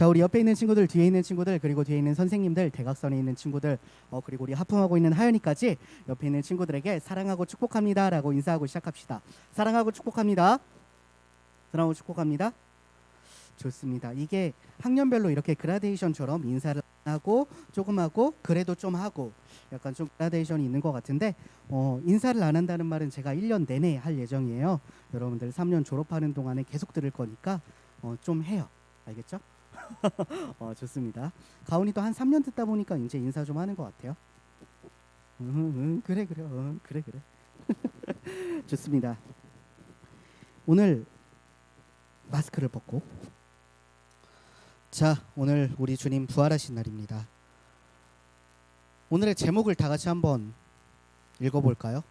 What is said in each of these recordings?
자, 우리 옆에 있는 친구들, 뒤에 있는 친구들, 그리고 뒤에 있는 선생님들, 대각선에 있는 친구들, 그리고 우리 하품하고 있는 하연이까지 옆에 있는 친구들에게 사랑하고 축복합니다라고 인사하고 시작합시다. 사랑하고 축복합니다. 사랑하고 축복합니다. 좋습니다. 이게 학년별로 이렇게 그라데이션처럼 인사를 하고 조금 하고 그래도 좀 하고 약간 좀 그라데이션이 있는 것 같은데 인사를 안 한다는 말은 제가 1년 내내 할 예정이에요. 여러분들 3년 졸업하는 동안에 계속 들을 거니까 좀 해요. 알겠죠? 좋습니다. 가온이도 한 3년 듣다 보니까 이제 인사 좀 하는 것 같아요. 그래 그래 그래 그래. 좋습니다. 오늘 마스크를 벗고 자, 오늘 우리 주님 부활하신 날입니다. 오늘의 제목을 다 같이 한번 읽어볼까요?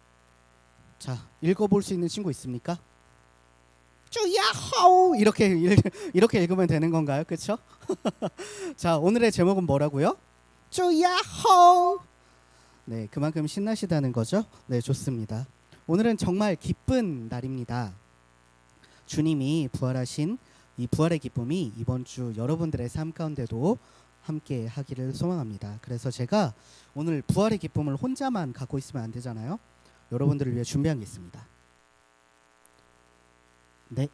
자, 읽어볼 수 있는 친구 있습니까? 주야호 이렇게 읽으면 되는 건가요? 그렇죠? 자, 오늘의 제목은 뭐라고요? 주야호. 네, 그만큼 신나시다는 거죠. 네, 좋습니다. 오늘은 정말 기쁜 날입니다. 주님이 부활하신 이 부활의 기쁨이 이번 주 여러분들의 삶 가운데도 함께 하기를 소망합니다. 그래서 제가 오늘 부활의 기쁨을 혼자만 갖고 있으면 안 되잖아요. 여러분들을 위해 준비한 게 있습니다. 네.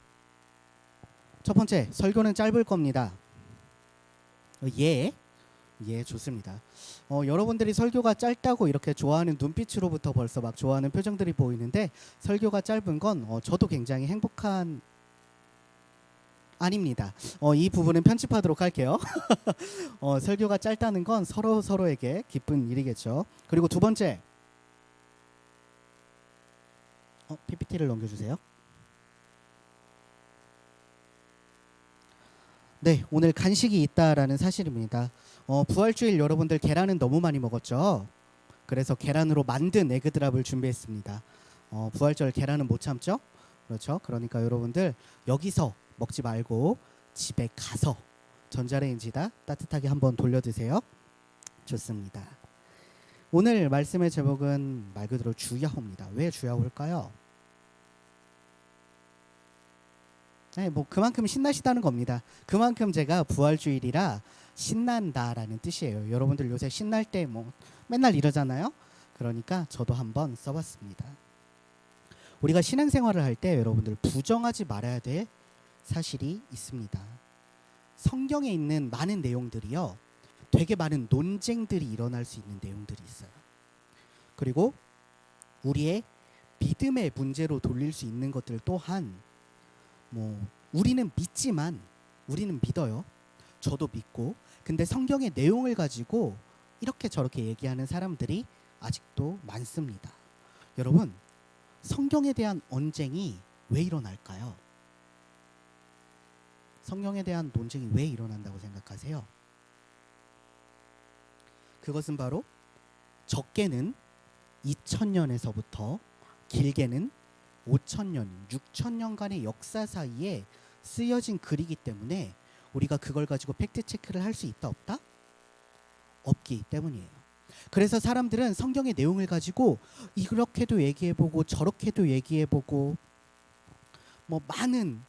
첫 번째, 설교는 짧을 겁니다. 예, 좋습니다. 여러분들이 설교가 짧다고 이렇게 좋아하는 눈빛으로부터 벌써 막 좋아하는 표정들이 보이는데 설교가 짧은 건 저도 굉장히 행복한 아닙니다. 이 부분은 편집하도록 할게요. 설교가 짧다는 건 서로에게 기쁜 일이겠죠. 그리고 두 번째, PPT를 넘겨주세요. 네, 오늘 간식이 있다라는 사실입니다. 부활주일 여러분들 계란은 너무 많이 먹었죠. 그래서 계란으로 만든 에그드랍을 준비했습니다. 부활절 계란은 못 참죠. 그렇죠. 그러니까 여러분들 여기서 먹지 말고 집에 가서 전자레인지다 따뜻하게 한번 돌려 드세요. 좋습니다. 오늘 말씀의 제목은 말 그대로 주야호입니다. 왜 주야호일까요? 네, 뭐 그만큼 신나시다는 겁니다. 그만큼 제가 부활주일이라 신난다라는 뜻이에요. 여러분들 요새 신날 때 뭐 맨날 이러잖아요. 그러니까 저도 한번 써봤습니다. 우리가 신앙생활을 할 때 여러분들 부정하지 말아야 될 사실이 있습니다. 성경에 있는 많은 내용들이요, 되게 많은 논쟁들이 일어날 수 있는 내용들이 있어요. 그리고 우리의 믿음의 문제로 돌릴 수 있는 것들 또한 우리는 믿지만 우리는 믿어요. 저도 믿고. 근데 성경의 내용을 가지고 이렇게 저렇게 얘기하는 사람들이 아직도 많습니다. 여러분, 성경에 대한 언쟁이 왜 일어날까요? 성경에 대한 논쟁이 왜 일어난다고 생각하세요? 그것은 바로 적게는 2000년에서부터 길게는 5000년, 6000년간의 역사 사이에 쓰여진 글이기 때문에 우리가 그걸 가지고 팩트 체크를 할 수 있다 없다? 없기 때문이에요. 그래서 사람들은 성경의 내용을 가지고 이렇게도 얘기해보고 저렇게도 얘기해보고 많은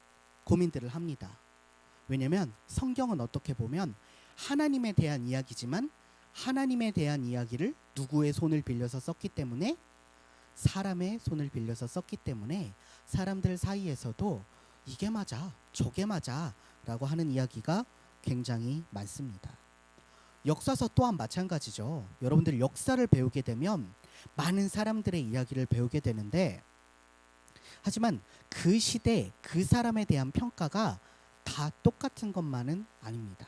고민들을 합니다. 왜냐하면 성경은 어떻게 보면 하나님에 대한 이야기지만 하나님에 대한 이야기를 누구의 손을 빌려서 썼기 때문에, 사람의 손을 빌려서 썼기 때문에 사람들 사이에서도 이게 맞아 저게 맞아 라고 하는 이야기가 굉장히 많습니다. 역사서 또한 마찬가지죠. 여러분들 역사를 배우게 되면 많은 사람들의 이야기를 배우게 되는데, 하지만 그 시대 그 사람에 대한 평가가 다 똑같은 것만은 아닙니다.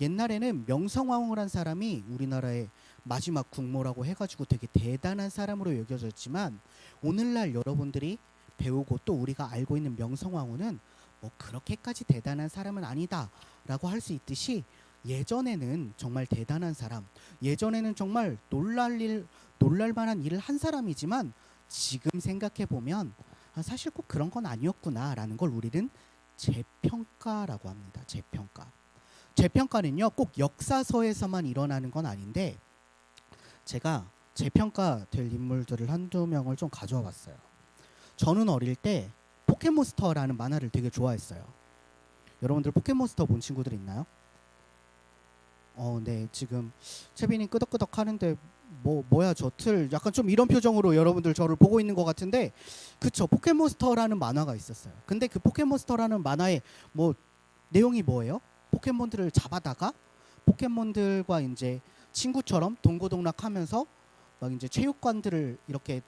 옛날에는 명성황후란 사람이 우리나라의 마지막 국모라고 해가지고 되게 대단한 사람으로 여겨졌지만, 오늘날 여러분들이 배우고 또 우리가 알고 있는 명성황후는 그렇게까지 대단한 사람은 아니다 라고 할 수 있듯이, 예전에는 정말 대단한 사람, 예전에는 정말 놀랄 만한 일을 한 사람이지만 지금 생각해 보면 사실 꼭 그런 건 아니었구나 라는 걸 우리는 재평가라고 합니다. 재평가는요 꼭 역사서에서만 일어나는 건 아닌데, 제가 재평가될 인물들을 한두 명을 좀 가져와 봤어요. 저는 어릴 때 포켓몬스터라는 만화를 되게 좋아했어요. 여러분들 포켓몬스터 본 친구들 있나요? 네. 지금 채빈이 끄덕끄덕 하는데 뭐야 저 틀 약간 좀 이런 표정으로 여러분들 저를 보고 있는 것 같은데 그쵸 포켓몬스터라는 만화가 있었어요. 근데 그 포켓몬스터라는 만화의 뭐 내용이 뭐예요? 포켓몬들을 잡아다가 포켓몬들과 이제 친구처럼 동고동락하면서 막 이제 체육관들을 이렇게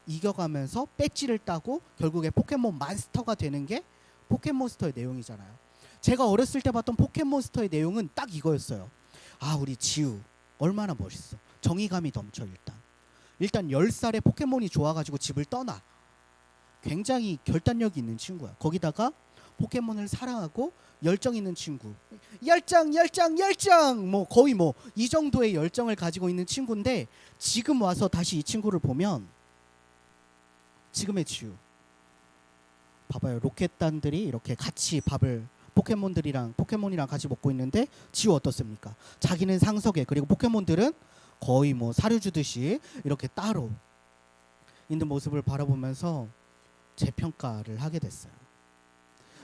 이겨가면서 배지를 따고 결국에 포켓몬 마스터가 되는 게 포켓몬스터의 내용이잖아요. 제가 어렸을 때 봤던 포켓몬스터의 내용은 딱 이거였어요. 아 우리 지우 얼마나 멋있어. 정의감이 넘쳐 일단 10살에 포켓몬이 좋아가지고 집을 떠나. 굉장히 결단력이 있는 친구야. 거기다가 포켓몬을 사랑하고 열정 있는 친구. 열정 뭐 거의 뭐 이 정도의 열정을 가지고 있는 친구인데 지금 와서 다시 이 친구를 보면 지금의 지우 봐봐요. 로켓단들이 이렇게 같이 밥을 포켓몬이랑 같이 먹고 있는데 지우 어떻습니까? 자기는 상석에 그리고 포켓몬들은 거의 뭐 사료 주듯이 이렇게 따로 있는 모습을 바라보면서 재평가를 하게 됐어요.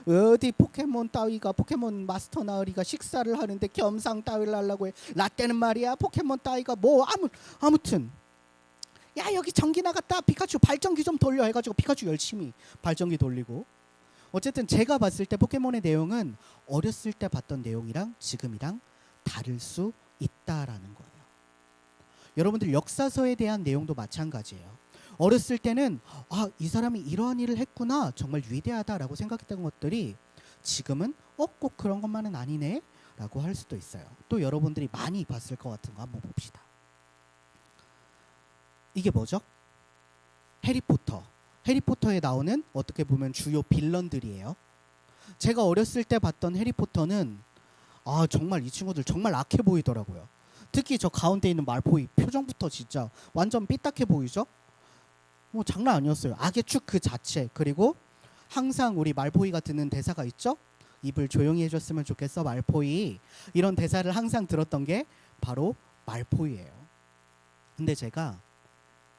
어디 포켓몬 따위가 포켓몬 마스터 나으리가 식사를 하는데 겸상 따위를 하려고 해. 라떼는 말이야 포켓몬 따위가 뭐 아무튼 야 여기 전기 나갔다 피카츄 발전기 좀 돌려 해가지고 피카츄 열심히 발전기 돌리고 어쨌든 제가 봤을 때 포켓몬의 내용은 어렸을 때 봤던 내용이랑 지금이랑 다를 수 있다라는 거예요. 여러분들 역사서에 대한 내용도 마찬가지예요. 어렸을 때는 이 사람이 이러한 일을 했구나 정말 위대하다라고 생각했던 것들이 지금은 꼭 그런 것만은 아니네 라고 할 수도 있어요. 또 여러분들이 많이 봤을 것 같은 거 한번 봅시다. 이게 뭐죠? 해리포터. 해리포터에 나오는 어떻게 보면 주요 빌런들이에요. 제가 어렸을 때 봤던 해리포터는 정말 이 친구들 정말 악해 보이더라고요. 특히 저 가운데 있는 말포이 표정부터 진짜 완전 삐딱해 보이죠? 뭐 장난 아니었어요. 악의 축 그 자체. 그리고 항상 우리 말포이가 듣는 대사가 있죠? 입을 조용히 해줬으면 좋겠어 말포이. 이런 대사를 항상 들었던 게 바로 말포이예요. 근데 제가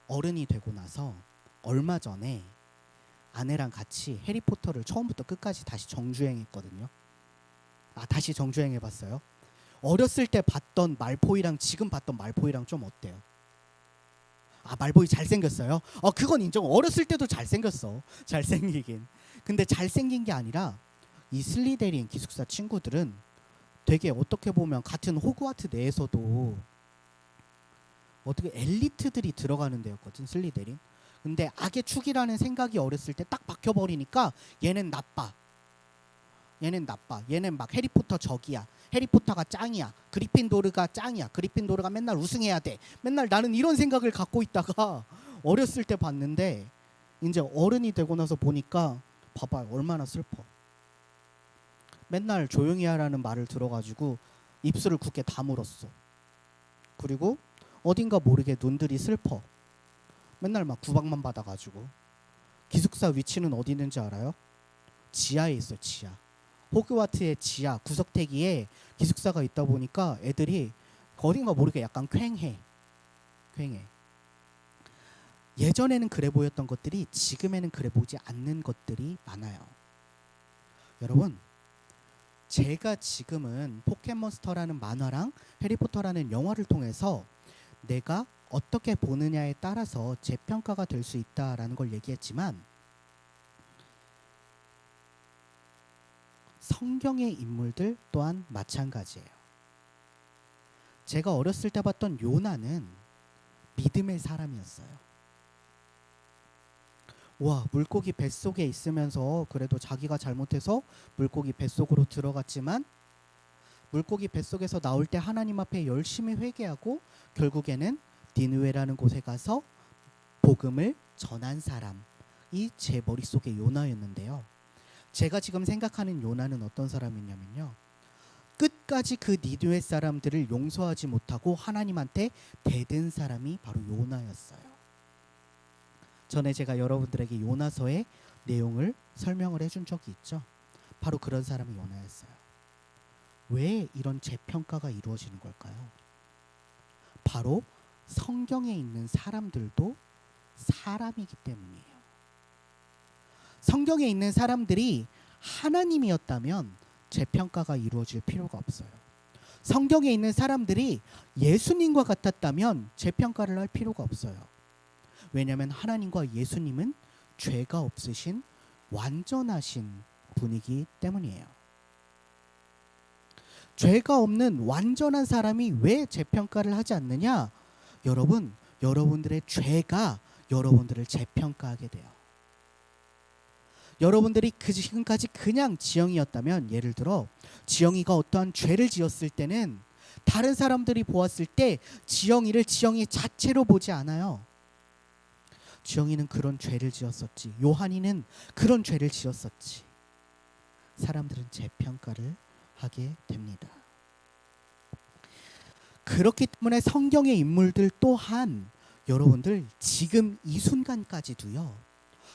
어른이 되고 나서 얼마 전에 아내랑 같이 해리포터를 처음부터 끝까지 다시 정주행했거든요. 다시 정주행해봤어요. 어렸을 때 봤던 말포이랑 지금 봤던 말포이랑 좀 어때요? 말포이 잘생겼어요? 그건 인정. 어렸을 때도 잘생겼어. 잘생기긴. 근데 잘생긴 게 아니라 이 슬리데린 기숙사 친구들은 되게 어떻게 보면 같은 호그와트 내에서도 어떻게 엘리트들이 들어가는 데였거든 슬리데린. 근데 악의 축이라는 생각이 어렸을 때 딱 박혀버리니까 얘는 나빠. 얘는 막 해리포터 적이야. 해리포터가 짱이야. 그리핀도르가 짱이야. 그리핀도르가 맨날 우승해야 돼. 맨날 나는 이런 생각을 갖고 있다가 어렸을 때 봤는데 이제 어른이 되고 나서 보니까 봐봐요. 얼마나 슬퍼. 맨날 조용히 하라는 말을 들어가지고 입술을 굳게 다물었어. 그리고 어딘가 모르게 눈들이 슬퍼. 맨날 막 구박만 받아가지고. 기숙사 위치는 어디 있는지 알아요? 지하에 있어. 지하. 호그와트의 지하 구석대기에 기숙사가 있다 보니까 애들이 어딘가 모르게 약간 퀭해. 예전에는 그래 보였던 것들이 지금에는 그래 보이지 않는 것들이 많아요. 여러분, 제가 지금은 포켓몬스터라는 만화랑 해리포터라는 영화를 통해서 내가 어떻게 보느냐에 따라서 재평가가 될 수 있다라는 걸 얘기했지만 성경의 인물들 또한 마찬가지예요. 제가 어렸을 때 봤던 요나는 믿음의 사람이었어요. 물고기 뱃속에 있으면서 그래도 자기가 잘못해서 물고기 뱃속으로 들어갔지만 물고기 뱃속에서 나올 때 하나님 앞에 열심히 회개하고 결국에는 니느웨라는 곳에 가서 복음을 전한 사람이 제 머릿속에 요나였는데요. 제가 지금 생각하는 요나는 어떤 사람이냐면요. 끝까지 그 니느웨 사람들을 용서하지 못하고 하나님한테 대든 사람이 바로 요나였어요. 전에 제가 여러분들에게 요나서의 내용을 설명을 해준 적이 있죠. 바로 그런 사람이 요나였어요. 왜 이런 재평가가 이루어지는 걸까요? 바로 성경에 있는 사람들도 사람이기 때문이에요. 성경에 있는 사람들이 하나님이었다면 재평가가 이루어질 필요가 없어요. 성경에 있는 사람들이 예수님과 같았다면 재평가를 할 필요가 없어요. 왜냐하면 하나님과 예수님은 죄가 없으신 완전하신 분이기 때문이에요. 죄가 없는 완전한 사람이 왜 재평가를 하지 않느냐? 여러분, 여러분들의 죄가 여러분들을 재평가하게 돼요. 여러분들이 지금까지 그냥 지영이었다면, 예를 들어 지영이가 어떠한 죄를 지었을 때는 다른 사람들이 보았을 때 지영이를 지영이 자체로 보지 않아요. 지영이는 그런 죄를 지었었지, 요한이는 그런 죄를 지었었지. 사람들은 재평가를 하게 됩니다. 그렇기 때문에 성경의 인물들 또한 여러분들 지금 이 순간까지도요,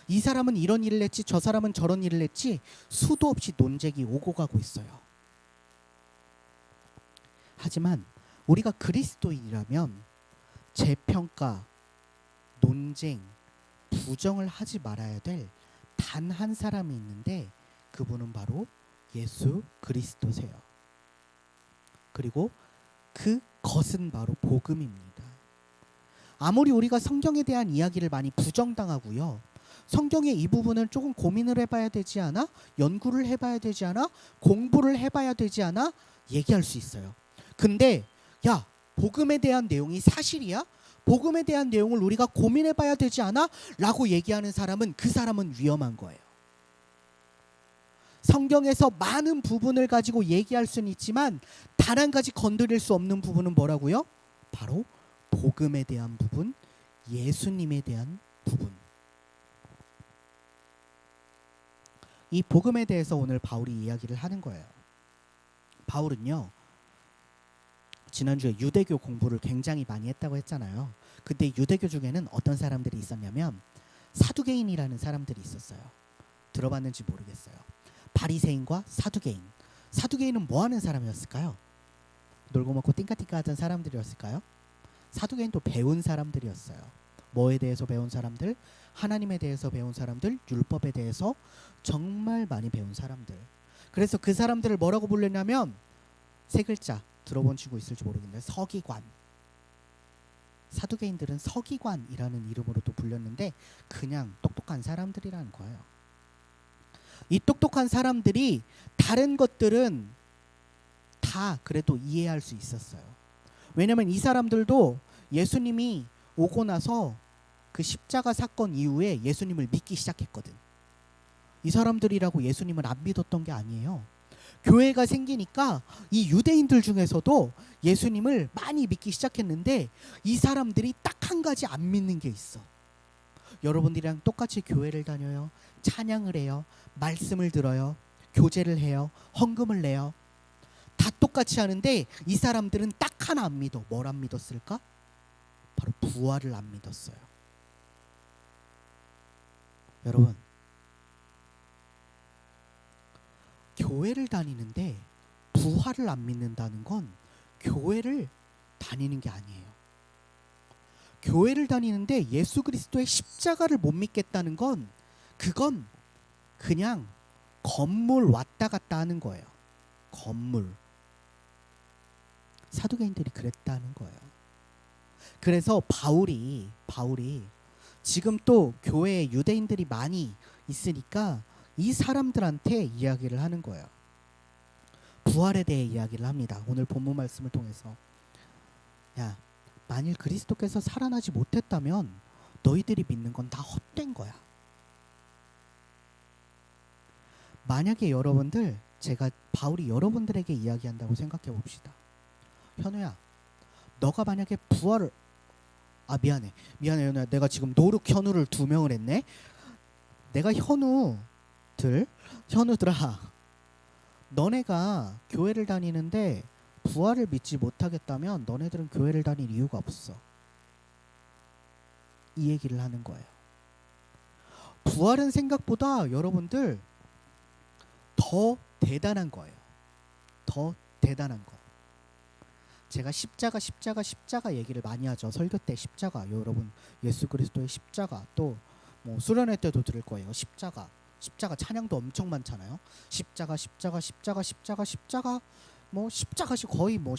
이 사람은 이런 일을 했지, 저 사람은 저런 일을 했지, 수도 없이 논쟁이 오고 가고 있어요. 하지만 우리가 그리스도인이라면 재평가, 논쟁, 부정을 하지 말아야 될 단 한 사람이 있는데 그분은 바로 예수 그리스도세요. 그리고 그것은 바로 복음입니다. 아무리 우리가 성경에 대한 이야기를 많이 부정당하고요, 성경의 이 부분은 조금 고민을 해봐야 되지 않아? 연구를 해봐야 되지 않아? 공부를 해봐야 되지 않아? 얘기할 수 있어요. 근데 야, 복음에 대한 내용이 사실이야? 복음에 대한 내용을 우리가 고민해봐야 되지 않아? 라고 얘기하는 사람은, 그 사람은 위험한 거예요. 성경에서 많은 부분을 가지고 얘기할 수는 있지만 단 한 가지 건드릴 수 없는 부분은 뭐라고요? 바로 복음에 대한 부분, 예수님에 대한 부분. 이 복음에 대해서 오늘 바울이 이야기를 하는 거예요. 바울은요, 지난주에 유대교 공부를 굉장히 많이 했다고 했잖아요. 근데 유대교 중에는 어떤 사람들이 있었냐면 사두개인이라는 사람들이 있었어요. 들어봤는지 모르겠어요. 바리새인과 사두개인. 사두개인은 뭐 하는 사람이었을까요? 놀고 먹고 띵까띵까 하던 사람들이었을까요? 사두개인도 배운 사람들이었어요. 뭐에 대해서 배운 사람들? 하나님에 대해서 배운 사람들, 율법에 대해서 정말 많이 배운 사람들. 그래서 그 사람들을 뭐라고 불렀냐면, 세 글자 들어본 친구 있을지 모르겠는데 서기관. 사두개인들은 서기관이라는 이름으로도 불렸는데 그냥 똑똑한 사람들이라는 거예요. 이 똑똑한 사람들이 다른 것들은 다 그래도 이해할 수 있었어요. 왜냐면 이 사람들도 예수님이 오고 나서 그 십자가 사건 이후에 예수님을 믿기 시작했거든. 이 사람들이라고 예수님을 안 믿었던 게 아니에요. 교회가 생기니까 이 유대인들 중에서도 예수님을 많이 믿기 시작했는데 이 사람들이 딱 한 가지 안 믿는 게 있어. 여러분들이랑 똑같이 교회를 다녀요. 찬양을 해요. 말씀을 들어요. 교제를 해요. 헌금을 내요. 다 똑같이 하는데 이 사람들은 딱 하나 안 믿어. 뭘 안 믿었을까? 바로 부활을 안 믿었어요. 여러분, 교회를 다니는데 부활을 안 믿는다는 건 교회를 다니는 게 아니에요. 교회를 다니는데 예수 그리스도의 십자가를 못 믿겠다는 건, 그건 그냥 건물 왔다 갔다 하는 거예요. 건물. 사두개인들이 그랬다는 거예요. 그래서 바울이 지금 또 교회에 유대인들이 많이 있으니까 이 사람들한테 이야기를 하는 거예요. 부활에 대해 이야기를 합니다. 오늘 본문 말씀을 통해서. 야, 만일 그리스도께서 살아나지 못했다면 너희들이 믿는 건 다 헛된 거야. 만약에 여러분들, 바울이 여러분들에게 이야기한다고 생각해 봅시다. 현우야, 너가 만약에 부활을, 미안해 현우야, 내가 지금 노룩 현우를 2명을 했네. 내가 현우들아, 너네가 교회를 다니는데 부활을 믿지 못하겠다면 너네들은 교회를 다닐 이유가 없어. 이 얘기를 하는 거예요. 부활은 생각보다 여러분들 더 대단한 거예요. 더 대단한 거. 제가 십자가 얘기를 많이 하죠. 설교 때 십자가, 여러분 예수 그리스도의 십자가, 또 뭐 수련회 때도 들을 거예요. 십자가. 십자가 찬양도 엄청 많잖아요. 십자가 십자가 십자가 십자가 십자가 뭐 십자가시 거의 뭐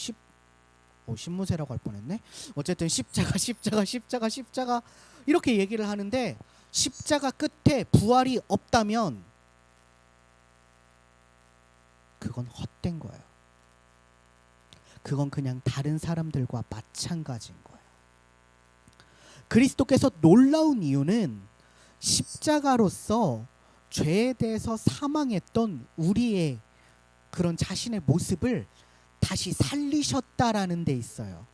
신무새라고 할 뻔했네. 어쨌든 십자가 십자가 십자가 십자가 이렇게 얘기를 하는데 십자가 끝에 부활이 없다면 그건 헛된 거예요. 그건 그냥 다른 사람들과 마찬가지인 거예요. 그리스도께서 놀라운 이유는 십자가로서 죄에 대해서 사망했던 우리의 그런 자신의 모습을 다시 살리셨다라는 데 있어요.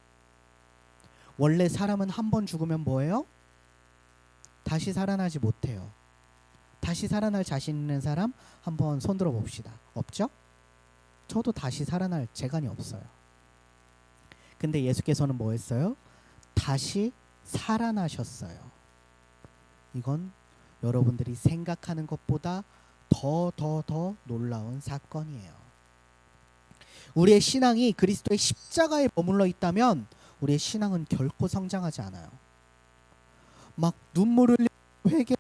원래 사람은 한 번 죽으면 뭐예요? 다시 살아나지 못해요. 다시 살아날 자신 있는 사람 한번 손들어 봅시다. 없죠? 저도 다시 살아날 재간이 없어요. 근데 예수께서는 뭐 했어요? 다시 살아나셨어요. 이건 여러분들이 생각하는 것보다 더 놀라운 사건이에요. 우리의 신앙이 그리스도의 십자가에 머물러 있다면 우리의 신앙은 결코 성장하지 않아요. 막 눈물을 회개,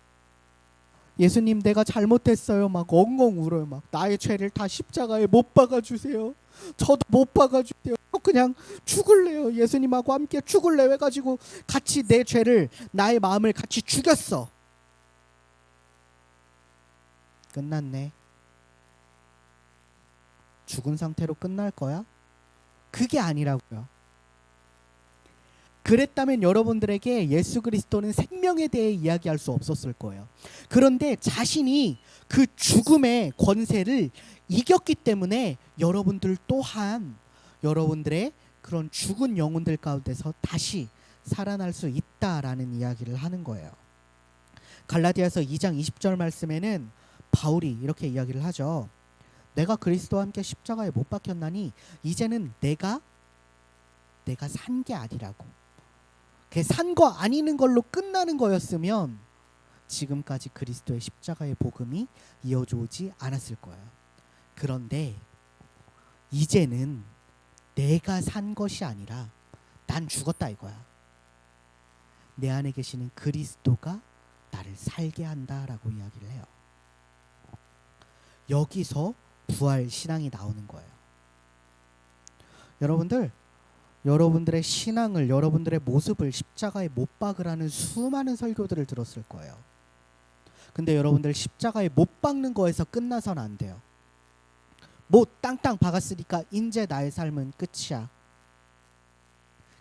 예수님 내가 잘못했어요. 막 엉엉 울어요. 막 나의 죄를 다 십자가에 못 박아 주세요. 저도 못 박아 주세요. 그냥 죽을래요. 예수님하고 함께 죽을래요 해가지고 같이 내 죄를, 나의 마음을 같이 죽였어. 끝났네. 죽은 상태로 끝날 거야? 그게 아니라고요. 그랬다면 여러분들에게 예수 그리스도는 생명에 대해 이야기할 수 없었을 거예요. 그런데 자신이 그 죽음의 권세를 이겼기 때문에 여러분들 또한 여러분들의 그런 죽은 영혼들 가운데서 다시 살아날 수 있다라는 이야기를 하는 거예요. 갈라디아서 2장 20절 말씀에는 바울이 이렇게 이야기를 하죠. 내가 그리스도와 함께 십자가에 못 박혔나니 이제는 내가 산 게 아니라고. 산 거 아니는 걸로 끝나는 거였으면 지금까지 그리스도의 십자가의 복음이 이어져 오지 않았을 거예요. 그런데 이제는 내가 산 것이 아니라 난 죽었다 이거야. 내 안에 계시는 그리스도가 나를 살게 한다라고 이야기를 해요. 여기서 부활 신앙이 나오는 거예요. 여러분들의 신앙을, 여러분들의 모습을 십자가에 못 박으라는 수많은 설교들을 들었을 거예요. 근데 여러분들 십자가에 못 박는 거에서 끝나서는 안 돼요. 뭐 땅땅 박았으니까 이제 나의 삶은 끝이야.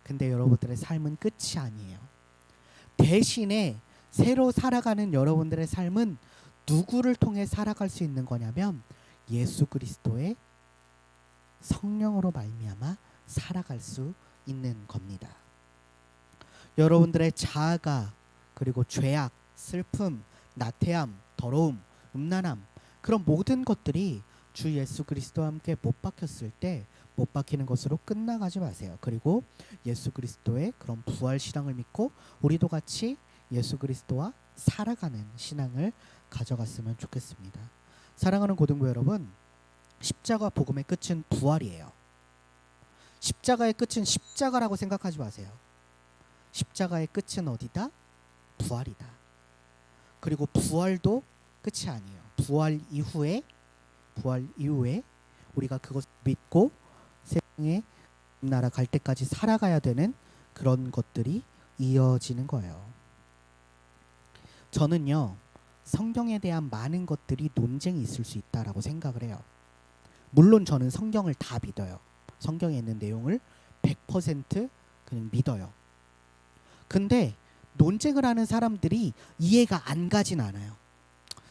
근데 여러분들의 삶은 끝이 아니에요. 대신에 새로 살아가는 여러분들의 삶은 누구를 통해 살아갈 수 있는 거냐면 예수 그리스도의 성령으로 말미암아 살아갈 수 있는 겁니다. 여러분들의 자아가, 그리고 죄악, 슬픔, 나태함, 더러움, 음란함, 그런 모든 것들이 주 예수 그리스도와 함께 못 박혔을 때 못 박히는 것으로 끝나가지 마세요. 그리고 예수 그리스도의 그런 부활 신앙을 믿고 우리도 같이 예수 그리스도와 살아가는 신앙을 가져갔으면 좋겠습니다. 사랑하는 고등부 여러분, 십자가 복음의 끝은 부활이에요. 십자가의 끝은 십자가라고 생각하지 마세요. 십자가의 끝은 어디다? 부활이다. 그리고 부활도 끝이 아니에요. 부활 이후에 우리가 그것을 믿고 세상의 나라 갈 때까지 살아가야 되는 그런 것들이 이어지는 거예요. 저는요, 성경에 대한 많은 것들이 논쟁이 있을 수 있다라고 생각을 해요. 물론 저는 성경을 다 믿어요. 성경에 있는 내용을 100% 그냥 믿어요. 근데 논쟁을 하는 사람들이 이해가 안 가진 않아요.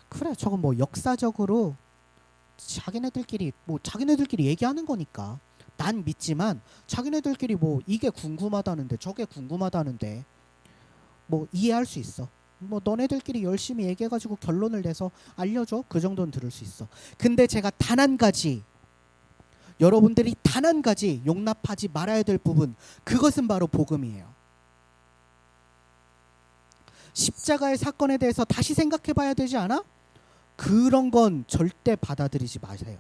그래, 저건 뭐 역사적으로 자기네들끼리 얘기하는 거니까 난 믿지만 자기네들끼리 뭐 이게 궁금하다는데 저게 궁금하다는데 뭐 이해할 수 있어. 뭐 너네들끼리 열심히 얘기해가지고 결론을 내서 알려줘. 그 정도는 들을 수 있어. 근데 제가 단 한 가지, 여러분들이 단 한 가지 용납하지 말아야 될 부분, 그것은 바로 복음이에요. 십자가의 사건에 대해서 다시 생각해 봐야 되지 않아? 그런 건 절대 받아들이지 마세요.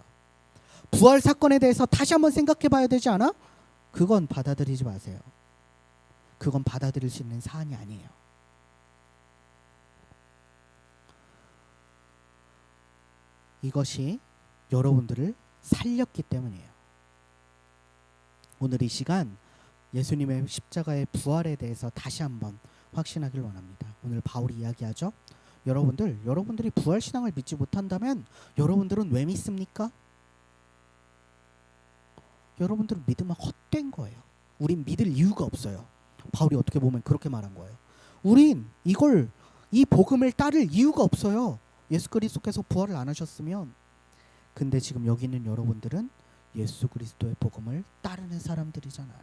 부활 사건에 대해서 다시 한번 생각해 봐야 되지 않아? 그건 받아들이지 마세요. 그건 받아들일 수 있는 사안이 아니에요. 이것이 여러분들을 살렸기 때문이에요. 오늘 이 시간 예수님의 십자가의 부활에 대해서 다시 한번 확신하길 원합니다. 오늘 바울이 이야기하죠. 여러분들이 부활신앙을 믿지 못한다면 여러분들은 왜 믿습니까? 여러분들은 믿으면 헛된 거예요. 우린 믿을 이유가 없어요. 바울이 어떻게 보면 그렇게 말한 거예요. 우린 이 복음을 따를 이유가 없어요. 예수 그리스도께서 부활을 안 하셨으면. 근데 지금 여기 있는 여러분들은 예수 그리스도의 복음을 따르는 사람들이잖아요.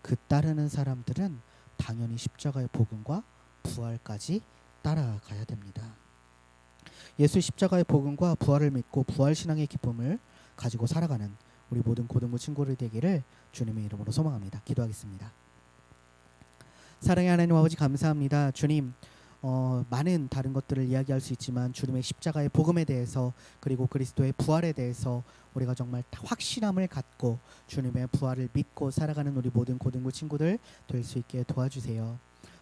그 따르는 사람들은 당연히 십자가의 복음과 부활까지 따라가야 됩니다. 예수 십자가의 복음과 부활을 믿고 부활신앙의 기쁨을 가지고 살아가는 우리 모든 고등부 친구들 되기를 주님의 이름으로 소망합니다. 기도하겠습니다. 사랑의 하나님 아버지 감사합니다. 주님, 많은 다른 것들을 이야기할 수 있지만 주님의 십자가의 복음에 대해서 그리고 그리스도의 부활에 대해서 우리가 정말 확실함을 갖고 주님의 부활을 믿고 살아가는 우리 모든 고등부 친구들 될 수 있게 도와주세요.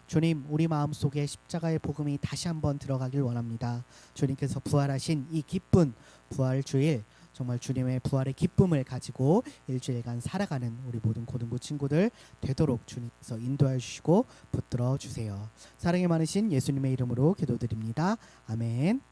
주님, 우리 마음속에 십자가의 복음이 다시 한번 들어가길 원합니다. 주님께서 부활하신 이 기쁜 부활주일, 정말 주님의 부활의 기쁨을 가지고 일주일간 살아가는 우리 모든 고등부 친구들 되도록 주님께서 인도해 주시고 붙들어 주세요. 사랑이 많으신 예수님의 이름으로 기도드립니다. 아멘.